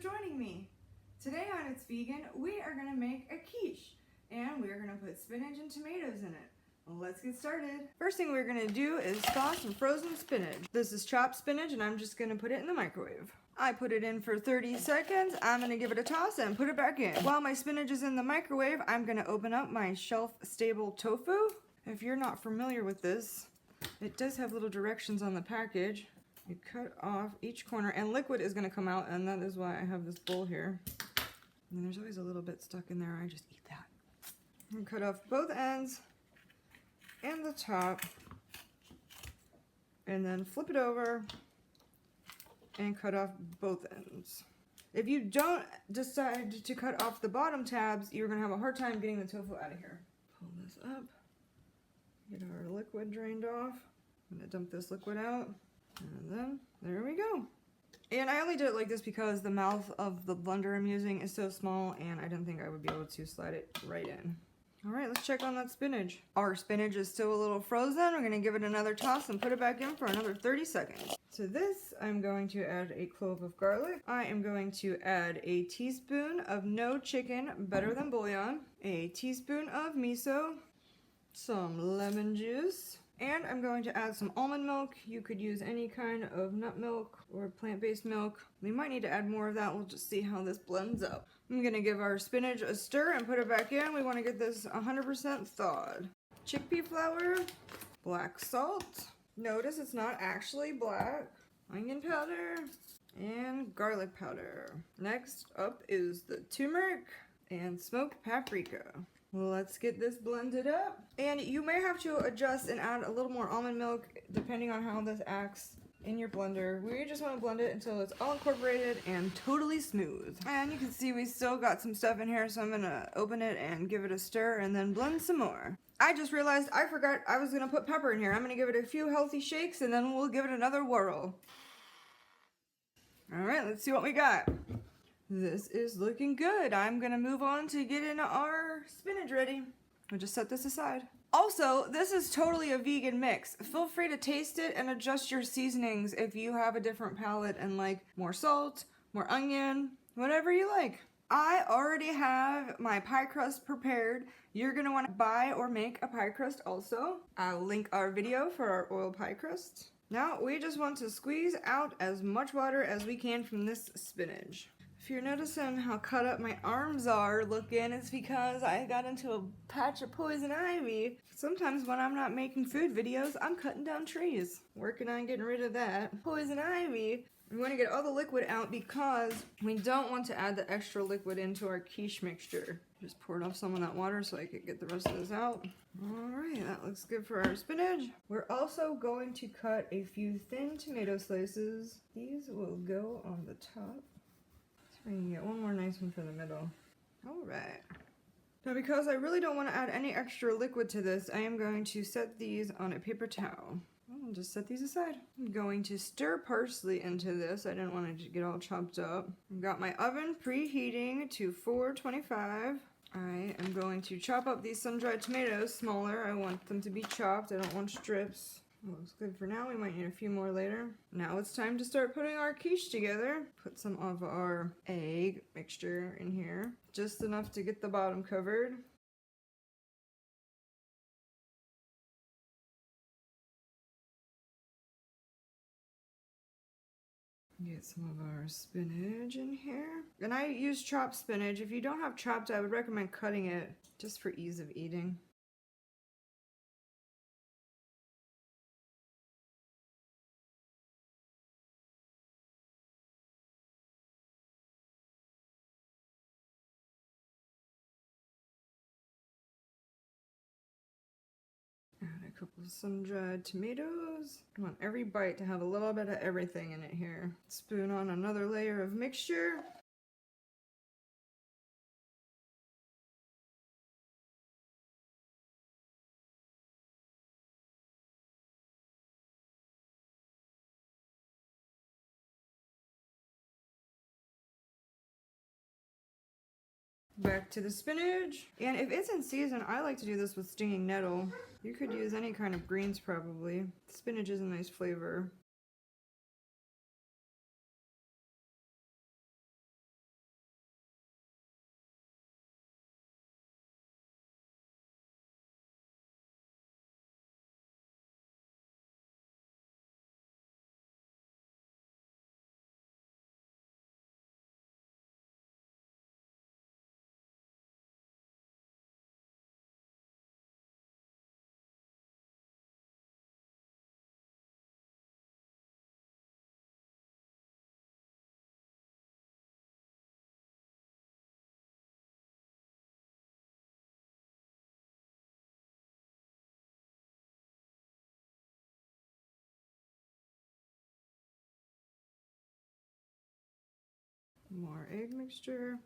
joining me. Today on It's Vegan, we are going to make a quiche, and we're going to put spinach and tomatoes in it. Let's get started. First thing we're going to do is thaw some frozen spinach. This is chopped spinach, and I'm just going to put it in the microwave. I put it in for 30 seconds. I'm going to give it a toss and put it back in. While my spinach is in the microwave, I'm going to open up my shelf-stable tofu. If you're not familiar with this, it does have little directions on the package. You cut off each corner, and liquid is going to come out, and that is why I have this bowl here. And there's always a little bit stuck in there. I just eat that. And cut off both ends and the top, and then flip it over and cut off both ends. If you don't decide to cut off the bottom tabs, you're going to have a hard time getting the tofu out of here. Pull this up, get our liquid drained off. I'm going to dump this liquid out, and then there we go. And I only did it like this because the mouth of the blender I'm using is so small, and I didn't think I would be able to slide it right in. All right, let's check on that spinach. Our spinach is still a little frozen. We're gonna give it another toss and put it back in for another 30 seconds. To this, I'm going to add a clove of garlic. I am going to add a teaspoon of no chicken, better than bouillon, a teaspoon of miso, some lemon juice, and I'm going to add some almond milk. You could use any kind of nut milk or plant-based milk. We might need to add more of that. We'll just see how this blends up. I'm gonna give our spinach a stir and put it back in. We wanna get this 100% thawed. Chickpea flour, black salt. Notice it's not actually black. Onion powder, and garlic powder. Next up is the turmeric and smoked paprika. Let's get this blended up. And you may have to adjust and add a little more almond milk depending on how this acts in your blender. We just want to blend it until it's all incorporated and totally smooth. And you can see we still got some stuff in here, so I'm gonna open it and give it a stir and then blend some more. I just realized I forgot I was gonna put pepper in here. I'm gonna give it a few healthy shakes and then we'll give it another whirl. All right, let's see what we got. This is looking good. I'm gonna move on to getting our spinach ready. We'll just set this aside. Also, this is totally a vegan mix. Feel free to taste it and adjust your seasonings if you have a different palate and like more salt, more onion, whatever you like. I already have my pie crust prepared. You're gonna wanna buy or make a pie crust also. I'll link our video for our oil pie crust. Now we just want to squeeze out as much water as we can from this spinach. If you're noticing how cut up my arms are looking, it's because I got into a patch of poison ivy. Sometimes when I'm not making food videos, I'm cutting down trees. Working on getting rid of that poison ivy. We want to get all the liquid out because we don't want to add the extra liquid into our quiche mixture. Just poured off some of that water so I could get the rest of this out. Alright, that looks good for our spinach. We're also going to cut a few thin tomato slices. These will go on the top. We can get one more nice one for the middle. Alright. Now because I really don't want to add any extra liquid to this, I am going to set these on a paper towel. I'll just set these aside. I'm going to stir parsley into this. I didn't want it to get all chopped up. I've got my oven preheating to 425. I am going to chop up these sun-dried tomatoes smaller. I want them to be chopped. I don't want strips. Looks good for now. We might need a few more later. Now it's time to start putting our quiche together. Put some of our egg mixture in here. Just enough to get the bottom covered. Get some of our spinach in here. And I use chopped spinach. If you don't have chopped, I would recommend cutting it just for ease of eating. Add a couple of sun-dried tomatoes. I want every bite to have a little bit of everything in it here. Spoon on another layer of mixture. Back to the spinach. And if it's in season, I like to do this with stinging nettle. You could use any kind of greens probably. Spinach is a nice flavor. more egg mixture.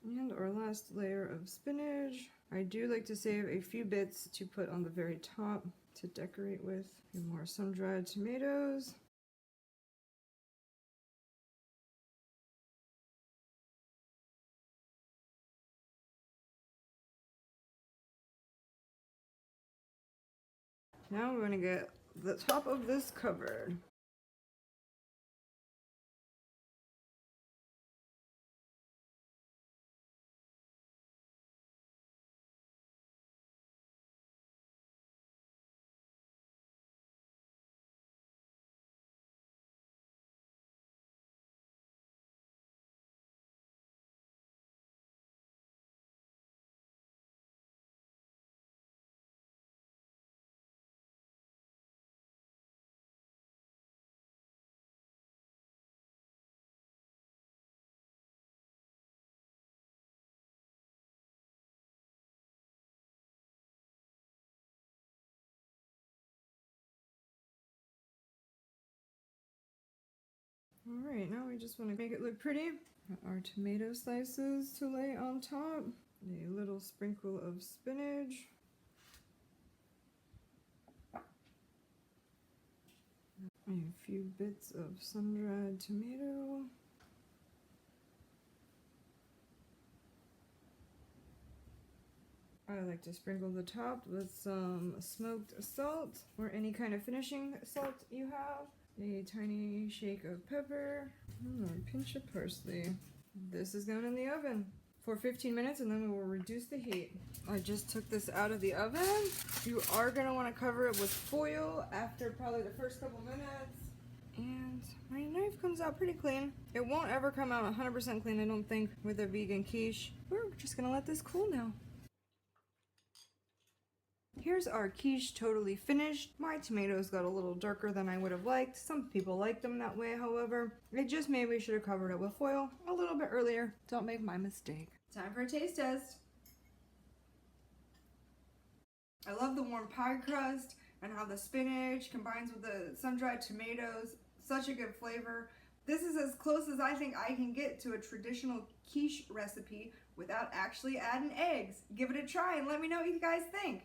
And our last layer of spinach. I do like to save a few bits to put on the very top to decorate with. A few more sun-dried tomatoes. Now we're going to get the top of this covered. Alright, now we just want to make it look pretty. Our tomato slices to lay on top. A little sprinkle of spinach. A few bits of sun-dried tomato. I like to sprinkle the top with some smoked salt or any kind of finishing salt you have. A tiny shake of pepper, and a pinch of parsley. This is going in the oven for 15 minutes and then we will reduce the heat. I just took this out of the oven. You are going to want to cover it with foil after probably the first couple minutes. And my knife comes out pretty clean. It won't ever come out 100% clean, I don't think, with a vegan quiche. We're just going to let this cool now. Here's our quiche totally finished. My tomatoes got a little darker than I would have liked. Some people like them that way, however. It just maybe we should have covered it with foil a little bit earlier. Don't make my mistake. Time for a taste test. I love the warm pie crust and how the spinach combines with the sun-dried tomatoes. Such a good flavor. This is as close as I think I can get to a traditional quiche recipe without actually adding eggs. Give it a try and let me know what you guys think.